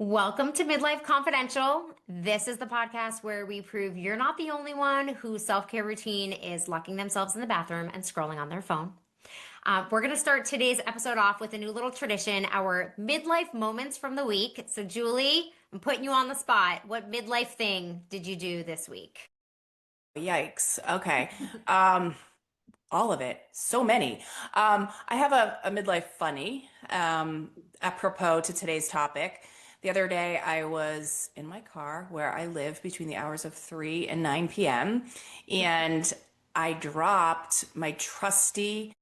Welcome to Midlife Confidential. This is the podcast where we prove you're not the only one whose self-care routine is locking themselves in the bathroom and scrolling on their phone. We're going to start today's episode off with a new little tradition, our midlife moments from the week. So, Julie, I'm putting you on the spot. What midlife thing did you do this week? Yikes. Okay. Um, all of it. So many. I have a midlife funny, apropos to today's topic. The other day, I was in my car where I live between the hours of 3 and 9 p.m. and I dropped my trusty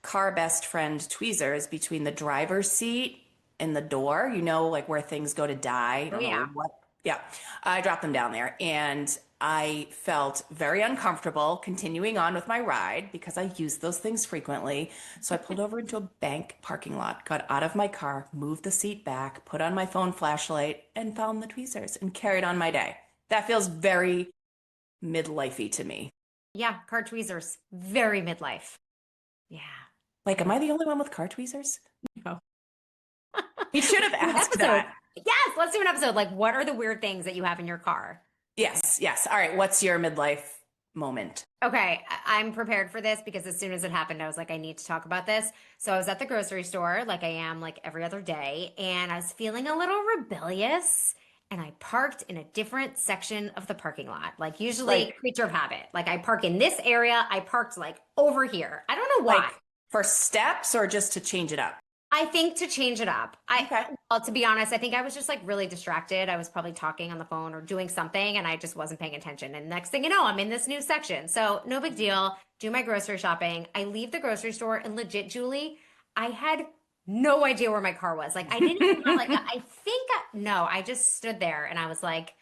car best friend tweezers between the driver's seat and the door, like where things go to die. I Oh, don't know yeah. what. Yeah, I dropped them down there and I felt very uncomfortable continuing on with my ride because I use those things frequently. So I pulled over into a bank parking lot, got out of my car, moved the seat back, put on my phone flashlight, and found the tweezers and carried on my day. That feels very midlifey to me. Yeah, car tweezers. Very midlife. Yeah. Like, am Yeah. I the only one with car tweezers? No. You should have An asked episode. that. Yes, let's do an episode. Like, what are the weird things that you have in your car? Yes, yes. All right. What's your midlife moment? Okay, I'm prepared for this because as soon as it happened, I was like, I need to talk about this. So I was at the grocery store, like I am like every other day, and I was feeling a little rebellious, and I parked in a different section of the parking lot. Like usually Like, creature of habit. Like I park in this area, I parked like over here. I don't know why. like for steps or just to change it up? I think to change it up. Okay. Well, to be honest, I think I was just like really distracted. I was probably talking on the phone or doing something and I just wasn't paying attention. And next thing you know, I'm in this new section. So no big deal. Do my grocery shopping. I leave the grocery store and legit, Julie, I had no idea where my car was. Like I didn't even have like no, I just stood there and I was like,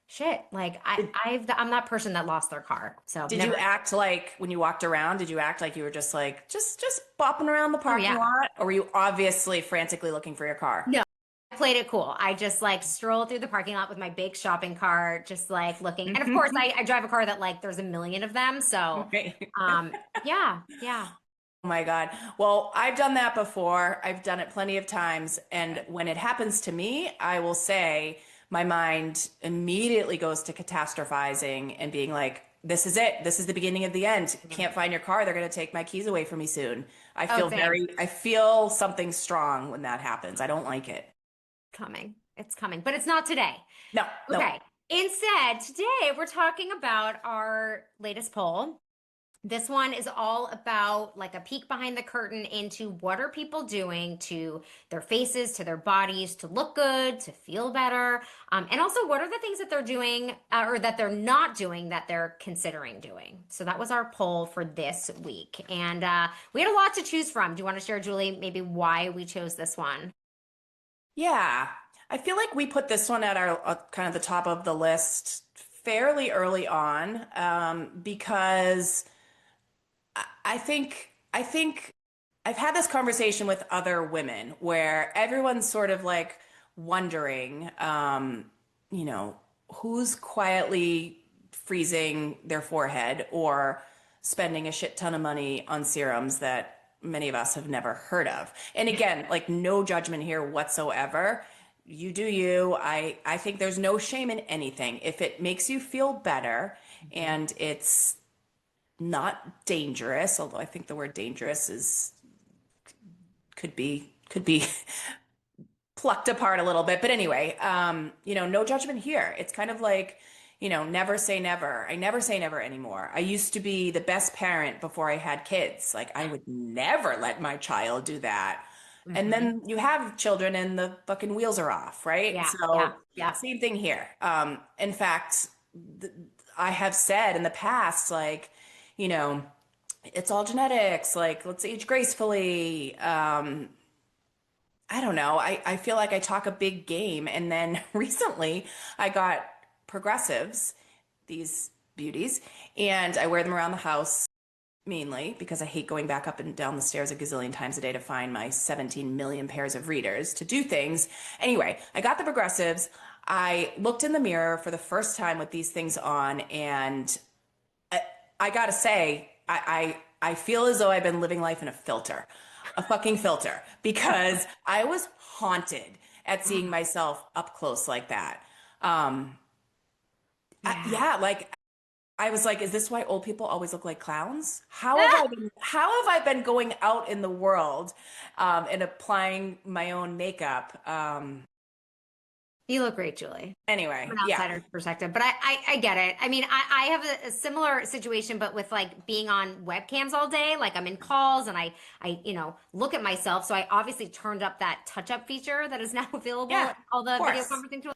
shit, like I'm that person that lost their car. So Did you never. act like when you walked around, did you act like you were just like just bopping around the Oh parking yeah. lot? Or were you obviously frantically looking for your car? No, I played it cool. I just like strolled through the parking lot with my big shopping cart, just like looking. And of course, I drive a car that like there's a million of them. So, Right. yeah, yeah. Oh my God. Well, I've done that before. I've done it plenty of times. And when it happens to me, I will say my mind immediately goes to catastrophizing and being like, this is it. This is the beginning of the end. Can't find your car. They're going to take my keys away from me soon. Oh, same. I feel something strong when that happens. I don't like it. Coming. It's coming, but it's not today. No, no. Okay. Instead, today we're talking about our latest poll. This one is all about like a peek behind the curtain into what are people doing to their faces, to their bodies, to look good, to feel better, and also what are the things that they're doing or that they're not doing that they're considering doing. So that was our poll for this week, and we had a lot to choose from. Do you want to share, Julie, maybe why we chose this one? Yeah. I feel like we put this one at our kind of the top of the list fairly early on, because I think I've had this conversation with other women where everyone's sort of like wondering, you know, who's quietly freezing their forehead or spending a shit ton of money on serums that many of us have never heard of. And again, like no judgment here whatsoever. You do you. I think there's no shame in anything. If it makes you feel better and it's not dangerous, although I think the word dangerous is could be plucked apart a little bit. But anyway, no judgment here. It's kind of like, never say never. I never say never anymore. I used to be the best parent before I had kids. Like I would never let my child do that. And Hmm. then you have children and the fucking wheels are off, right? Yeah, yeah, So yeah. same thing here. In fact, th I have said in the past, like, you know, it's all genetics, like let's age gracefully. I don't know. I feel like I talk a big game. And then recently I got progressives, these beauties, and I wear them around the house mainly because I hate going back up and down the stairs a gazillion times a day to find my 17 million pairs of readers to do things. Anyway, I got the progressives. I looked in the mirror for the first time with these things on, and I gotta say, I feel as though I've been living life in a filter, a fucking filter, because I was haunted at seeing myself up close like that. Um, Yeah. yeah, like I was like, is this why old people always look like clowns? How have I been going out in the world and applying my own makeup? You look great, Julie. From Anyway, an yeah. outsider's perspective, but I get it. I mean, I have a similar situation, but with like being on webcams all day, like I'm in calls and I look at myself. So I obviously turned up that touch up feature that is now available Yeah, in all of the video course. conferencing tools.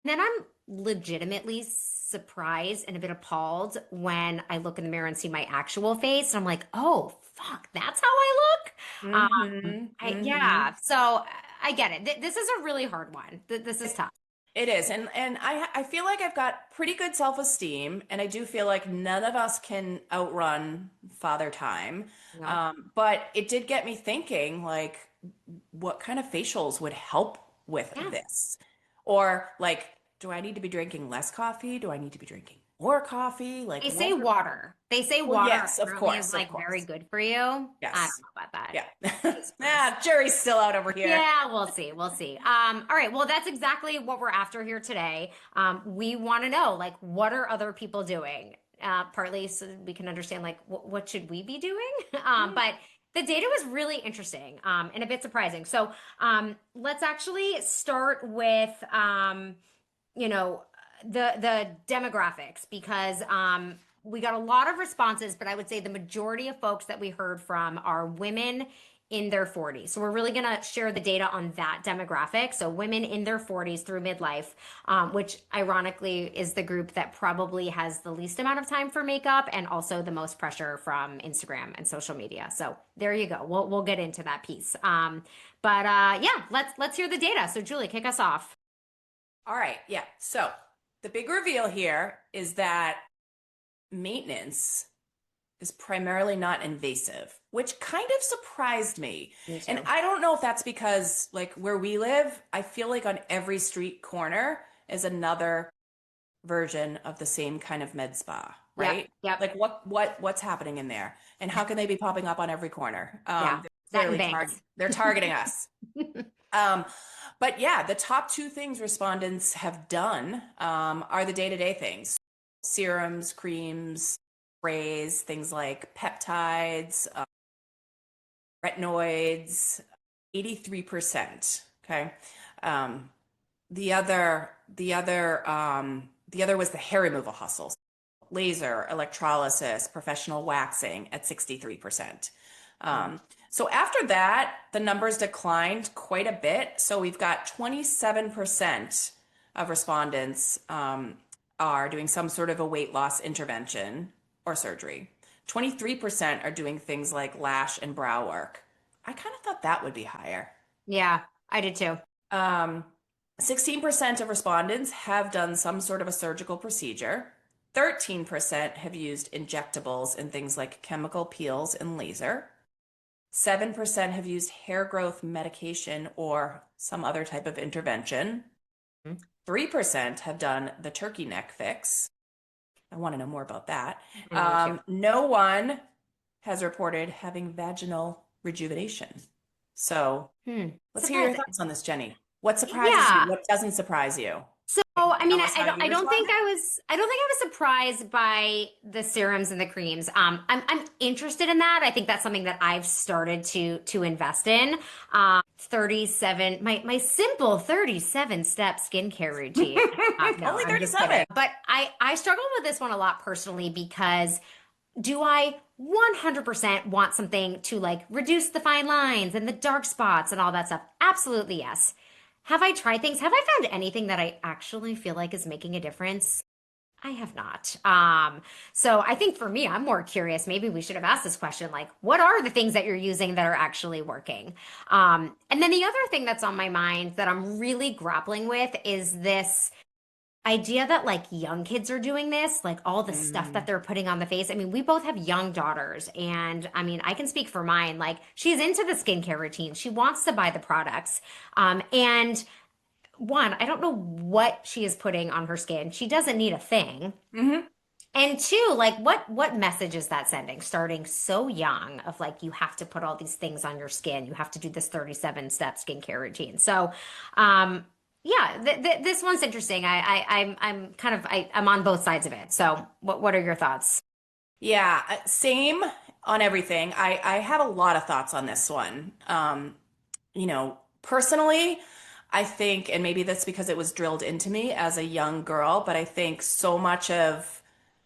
Then I'm legitimately surprised and a bit appalled when I look in the mirror and see my actual face. And I'm like, oh, fuck, that's how I look. Mm-hmm. Mm-hmm. Yeah, so I get it. This is a really hard one. This is tough. It is. And I feel like I've got pretty good self-esteem, and I do feel like none of us can outrun Father Time. No. But it did get me thinking, like, what kind of facials would help with Yeah. this? Or like, do I need to be drinking less coffee? Do I need to be drinking more coffee? Like, They say what? water. They say Well, water yes, of apparently is course, of like very course. good for you. I don't Yes. know about that. Yeah. Jesus Christ. Ah, jury's still out over here. Yeah, we'll see. We'll see. All right. Well, that's exactly what we're after here today. We want to know, like, what are other people doing? Partly so we can understand, like, what should we be doing? But the data was really interesting, and a bit surprising. So, let's actually start with, you know, the demographics because we got a lot of responses, but I would say the majority of folks that we heard from are women in their 40s. So we're really going to share the data on that demographic. So women in their 40s through midlife, which ironically is the group that probably has the least amount of time for makeup and also the most pressure from Instagram and social media. So there you go. We'll get into that piece. But yeah, let's hear the data. So Julie, kick us off. All right. Yeah. So the big reveal here is that maintenance is primarily not invasive, which kind of surprised me. Me And too. I don't know if that's because, like, where we live, I feel like on every street corner is another version of the same kind of med spa, Yep. right? Yep. Like what's happening in there? And how can they be popping up on every corner? Yeah. They're That and clearly banks. they're targeting us. Um, but yeah, the top two things respondents have done are the day-to-day things. Serums, creams, sprays, things like peptides, retinoids, 83%. Okay. Um, the other was the hair removal hustles, laser, electrolysis, professional waxing at 63%. Wow. So after that, the numbers declined quite a bit. So we've got 27% of respondents are doing some sort of a weight loss intervention or surgery. 23% are doing things like lash and brow work. I kind of thought that would be higher. Yeah, I did too. Um, 16% of respondents have done some sort of a surgical procedure. 13% have used injectables and things like chemical peels and laser. 7% have used hair growth medication or some other type of intervention. 3% have done the turkey neck fix. I want to know more about that. I know, me too. No one has reported having vaginal rejuvenation. So let's hear your Surprising. thoughts on this, Jenny. What surprises you? Yeah. What doesn't surprise you? So, Can you I mean, tell us how I you don't think responded? I was surprised by the serums and the creams. I'm interested in that. I think that's something that I've started to invest in. 37, my simple 37 step skincare routine. No, Only I'm just kidding. 37. But I struggle with this one a lot personally because do I 100% want something to like reduce the fine lines and the dark spots and all that stuff? Absolutely, yes. Have I tried things? Have I found anything that I actually feel like is making a difference? I have not. So I think for me, I'm more curious. Maybe we should have asked this question, like, what are the things that you're using that are actually working? And then the other thing that's on my mind that I'm really grappling with is this idea that like young kids are doing this, like all the stuff that Mm. they're putting on the face. I mean, we both have young daughters, and I mean, I can speak for mine. Like, she's into the skincare routine. She wants to buy the products. And one, I don't know what she is putting on her skin. She doesn't need a thing. Hmm. And two, like what message is that sending? Starting so young of like you have to put all these things on your skin. You have to do this 37 step skincare routine. So, yeah, this one's interesting. I'm kind of I'm on both sides of it. So, what are your thoughts? Yeah, same on everything. I have a lot of thoughts on this one. Personally, I think, and maybe that's because it was drilled into me as a young girl, but I think so much of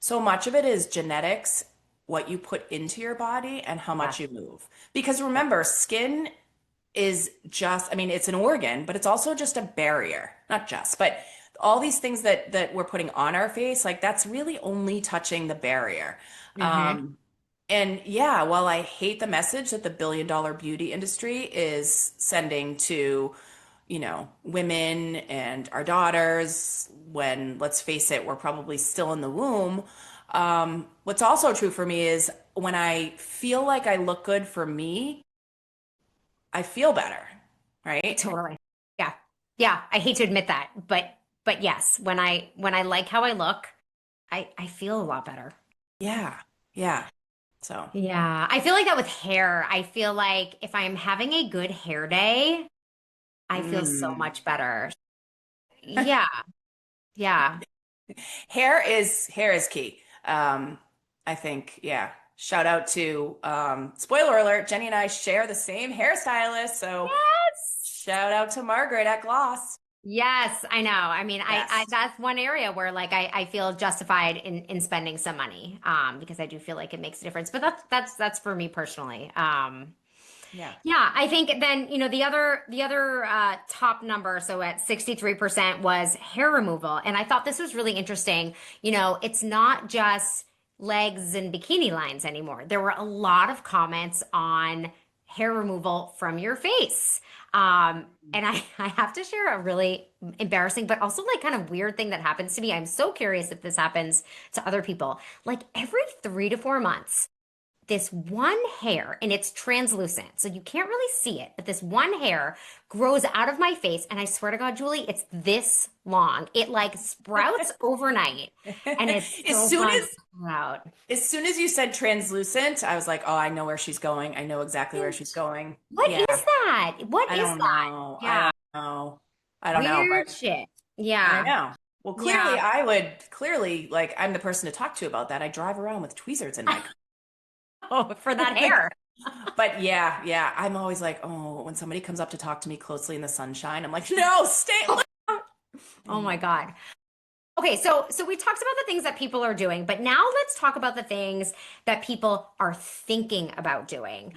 it is genetics, what you put into your body and how Yeah. much you move. Because remember, skin is just, I mean, it's an organ, but it's also just a barrier. Not just, but all these things that we're putting on our face, like that's really only touching the barrier. Hmm. Um, and yeah, while I hate the message that the billion-dollar beauty industry is sending to, women and our daughters, when let's face it, we're probably still in the womb. What's also true for me is when I feel like I look good for me, I feel better, right? Totally. Yeah. Yeah. I hate to admit that, but yes, when I like how I look, I feel a lot better. Yeah, yeah. So, Yeah. I feel like that with hair. I feel like if I'm having a good hair day, I feel so mm. much better. Yeah. Yeah. hair is key. I think, yeah. Shout out to spoiler alert, Jenny and I share the same hairstylist, so Yes. shout out to Margaret at Gloss. Yes, I know. I mean, I Best. that's one area where like I feel justified in spending some money because I do feel like it makes a difference. But that's for me personally. Yeah. Yeah, I think then, the other top number, so at 63% was hair removal. And I thought this was really interesting. It's not just legs and bikini lines anymore. There were a lot of comments on hair removal from your face. And I have to share a really embarrassing, but also like kind of weird thing that happens to me. I'm so curious if this happens to other people. Like every 3 to 4 months, this one hair and it's translucent. So you can't really see it, but this one hair grows out of my face. And I swear to God, Julie, it's this long. It like sprouts overnight and it's As so soon fun to as pull out. as soon as you said translucent, I was like, "Oh, I know where she's going. I know exactly where she's going." What Yeah. is that? What I is don't that? know. I Yeah, don't know. I don't know, weird but shit. I Yeah, know. Well, clearly, yeah. I would clearly like I'm the person to talk to about that. I drive around with tweezers in my car. Oh, for that Like, hair. but yeah, yeah. I'm always like, oh, when somebody comes up to talk to me closely in the sunshine, I'm like, no, stay. Oh my Anyway, God. Okay, so we talked about the things that people are doing, but now let's talk about the things that people are thinking about doing.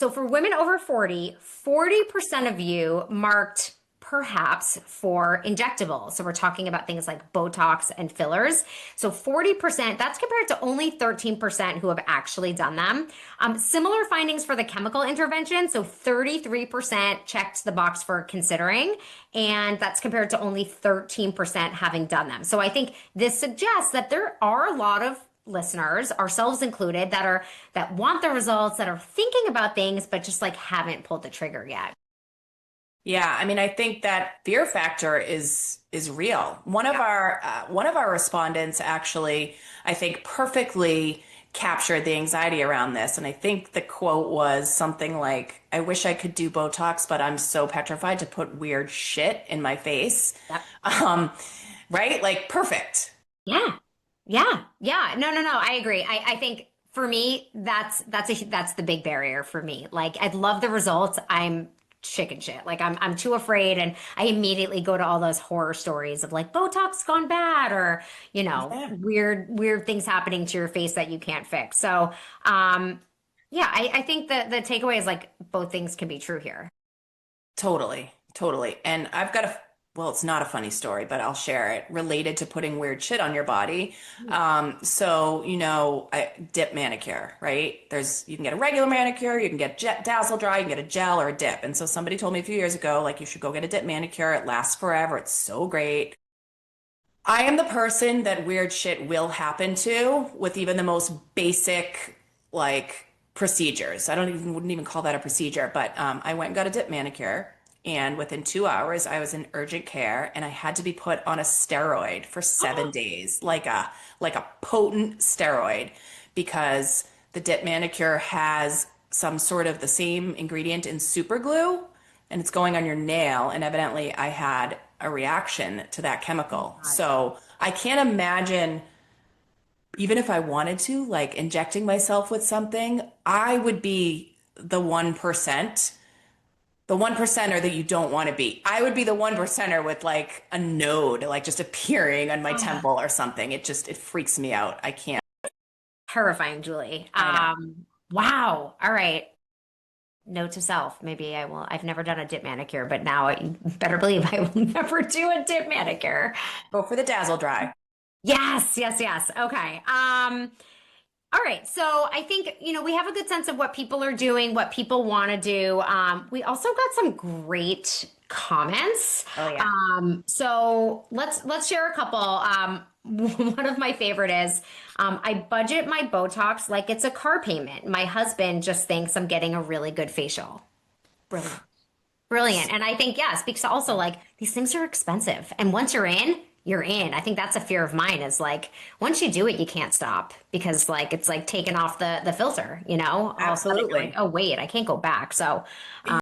So for women over 40, 40% of you marked perhaps for injectables. So we're talking about things like Botox and fillers. So 40%, that's compared to only 13% who have actually done them. Similar findings for the chemical intervention. So 33% checked the box for considering, and that's compared to only 13% having done them. So I think this suggests that there are a lot of listeners, ourselves included, that want the results, that are thinking about things, but just like haven't pulled the trigger yet. yeah, I mean, I think that fear factor is real. Yeah. One of our respondents actually, I think, perfectly captured the anxiety around this, and I think the quote was something like, "I wish I could do Botox, but I'm so petrified to put weird shit in my face." Yep. Um, right? Like perfect. Yeah. Yeah. Yeah. No, no, no. I agree. I think for me, that's the big barrier for me. Like I'd love the results. I'm chicken shit. Like I'm too afraid and I immediately go to all those horror stories of like Botox gone bad or, Yeah, weird things happening to your face that you can't fix. So yeah, I think that the takeaway is like both things can be true here. totally, totally. And I've got well, it's not a funny story, but I'll share it related to putting weird shit on your body. So, I dip manicure, right? You can get a regular manicure, you can get dazzle dry, you can get a gel or a dip. And so somebody told me a few years ago, like, you should go get a dip manicure. It lasts forever. It's so great. I am the person that weird shit will happen to with even the most basic, like, procedures. I don't even wouldn't even call that a procedure, but I went and got a dip manicure, And within 2 hours, I was in urgent care and I had to be put on a steroid for 7 days, like a potent steroid, because the dip manicure has some sort of the same ingredient in super glue and it's going on your nail. And evidently I had a reaction to that chemical. God. So I can't imagine, even if I wanted to, like injecting myself with something, I would be the one percenter that you don't want to be. I would be the one percenter with like a node, like just appearing on my Ah, temple or something. It freaks me out. I can't. terrifying, Julie. I know. Wow. All right. Note to self, maybe I will. I've never done a dip manicure, but now I better believe I will never do a dip manicure. Go for the dazzle dry. Yes, yes, yes. Okay. All right. So I think, we have a good sense of what people are doing, what people want to do. We also got some great comments. Oh yeah. So let's share a couple. One of my favorite is, I budget my Botox like it's a car payment. My husband just thinks I'm getting a really good facial. Brilliant. Brilliant. And I think, yes, because also like these things are expensive. And once you're in, you're in. I think that's a fear of mine is like once you do it, you can't stop because like it's like taking off the filter, all of a sudden you're like, Absolutely. oh wait, I can't go back. So yeah,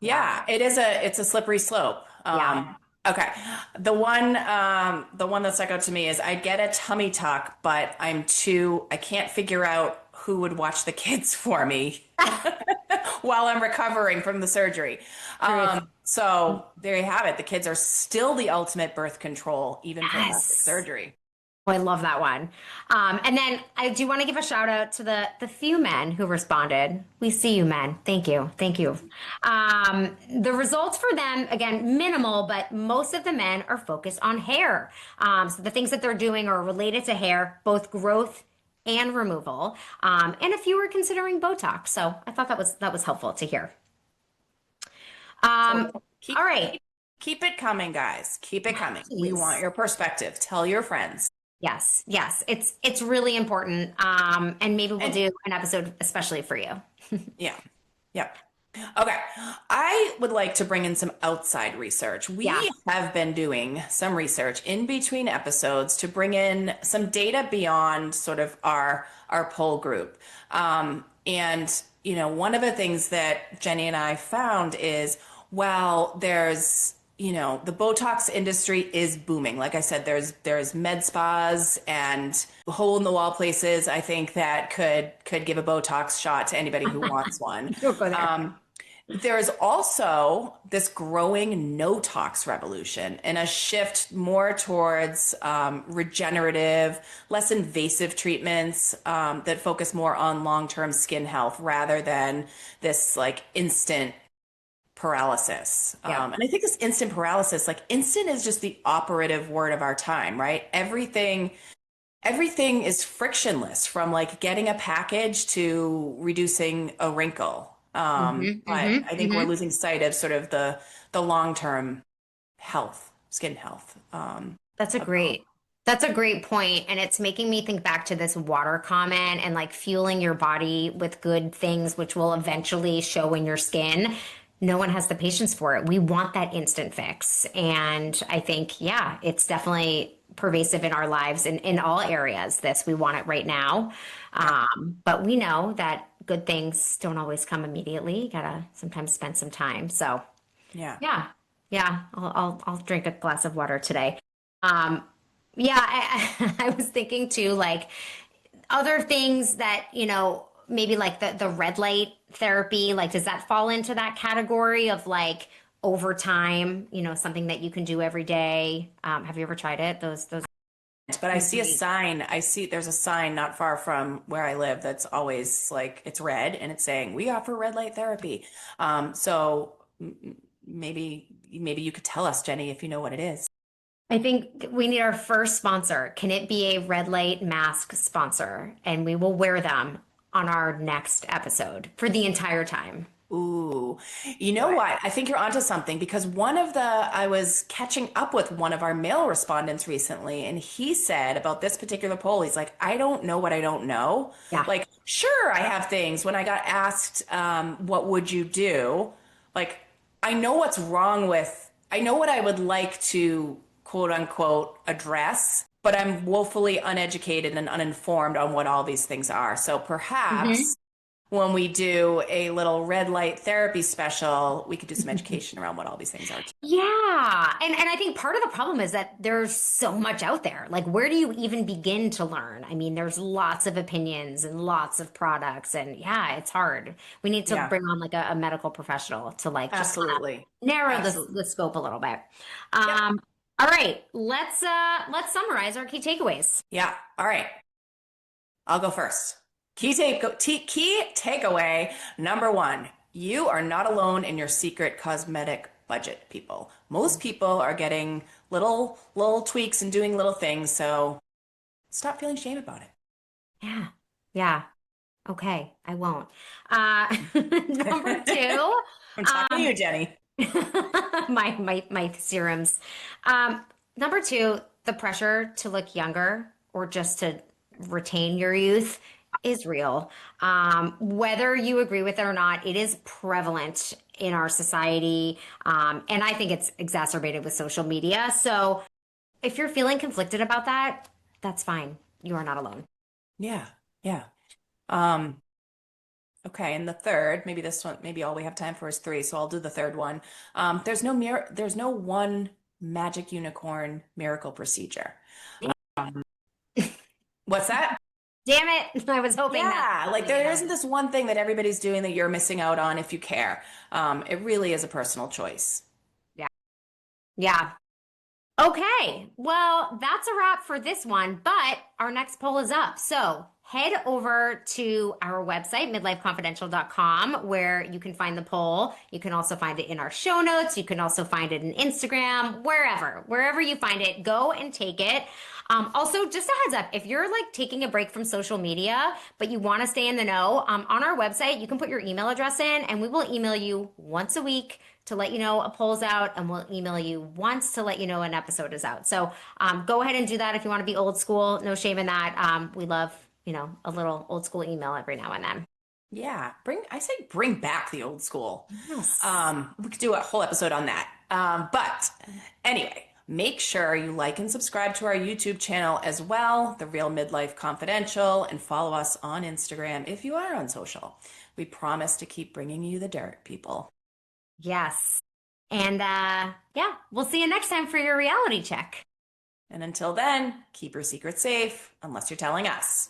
Yeah, it's a slippery slope. yeah. Okay. The one that stuck out to me is I get a tummy tuck, but I can't figure out who would watch the kids for me while I'm recovering from the surgery. Truth. So there you have it. The kids are still the ultimate birth control, even for after Yes. surgery. Oh, I love that one. And then I do want to give a shout out to the few men who responded. We see you, men. Thank you. Thank you. The results for them, again, minimal, but most of the men are focused on hair. So the things that they're doing are related to hair, both growth and removal. And a few are considering Botox. So I thought that was helpful to hear. So All keep right. keep it coming, guys. Keep it coming. We want Please. your perspective. Tell your friends. Yes, yes, it's really important. And maybe we'll And do an episode especially for you. yeah. Yep. Okay. I would like to bring in some outside research. Yeah. We have been doing some research in between episodes to bring in some data beyond sort of our poll group. And one of the things that Jenny and I found is, well, the Botox industry is booming. Like I said, there's med spas and hole in the wall places, I think, that could give a Botox shot to anybody who wants one. Don't go there. There's also this growing no tox revolution and a shift more towards regenerative, less invasive treatments that focus more on long-term skin health rather than this like instant paralysis. Yeah. And I think this instant paralysis, like instant is just the operative word of our time, right? Everything is frictionless from like getting a package to reducing a wrinkle. Hmm. But hmm I think we're hmm losing sight of sort of the long-term health, skin health. That's a Of- great point, and it's making me think back to this water comment and like fueling your body with good things, which will eventually show in your skin. No one has the patience for it. We want that instant fix, and I think, yeah, it's definitely pervasive in our lives in all areas. This we want it right now, yeah, but we know that good things don't always come immediately. You gotta sometimes spend some time. So. yeah. Yeah, yeah. I'll drink a glass of water today. Um, yeah, I was thinking too, like other things that, maybe like the red light therapy, like does that fall into that category of like over time, something that you can do every day? Have you ever tried it? Those But I see a great. sign. There's a sign not far from where I live that's always like it's red and it's saying we offer red light therapy. So maybe you could tell us, Jenny, if you know what it is. I think we need our first sponsor. Can it be a red light mask sponsor? And we will wear them on our next episode for the entire time. Ooh, you Do know it. what? I think you're onto something because I was catching up with one of our male respondents recently, and he said about this particular poll, he's like, I don't know what I don't know. Yeah. Like, sure, I have things. When I got asked, what would you do? Like, I know what's wrong with, I know what I would like to quote unquote address, but I'm woefully uneducated and uninformed on what all these things are. So perhaps when we do a little red light therapy special, we could do some education around what all these things are too. Yeah. And I think part of the problem is that there's so much out there. Like, where do you even begin to learn? I mean, there's lots of opinions and lots of products, and yeah, it's hard. We need to Yeah, bring on like a medical professional to like just kind of absolutely. narrow Absolutely. the scope a little bit. Yep. All right, let's summarize our key takeaways. Yeah. All right. I'll go first. Key takeaway number one, you are not alone in your secret cosmetic budget, people. Most people are getting little tweaks and doing little things, so stop feeling shame about it. Yeah. Yeah. Okay, I won't. Number two, I'm talking to um, you, Jenny. my serums. Um, Number two, the pressure to look younger or just to retain your youth is real. Whether you agree with it or not, it is prevalent in our society. And I think it's exacerbated with social media. So if you're feeling conflicted about that, that's fine. You are not alone. Yeah, yeah. Um, okay, and the third, maybe this one, maybe all we have time for is three, so I'll do the third one. There's no one magic unicorn miracle procedure. What's that? Damn it. I was hoping that. Yeah, like there isn't this one thing that everybody's doing that you're missing out on if you care. It really is a personal choice. Yeah. Yeah. Okay, well, that's a wrap for this one, but our next poll is up. So head over to our website, midlifeconfidential.com, where you can find the poll. You can also find it in our show notes. You can also find it in Instagram, wherever you find it, go and take it. Also, just a heads up, if you're like taking a break from social media, but you want to stay in the know, on our website, you can put your email address in and we will email you once a week to let you know a poll's out, and we'll email you once to let you know an episode is out. So go ahead and do that if you want to be old school. No shame in that. We love, a little old school email every now and then. Yeah, I say bring back the old school. Yes. We could do a whole episode on that. But anyway, make sure you like and subscribe to our YouTube channel as well, The Real Midlife Confidential, and follow us on Instagram if you are on social. We promise to keep bringing you the dirt, people. Yes. And yeah, we'll see you next time for your reality check. And until then, keep your secrets safe unless you're telling us.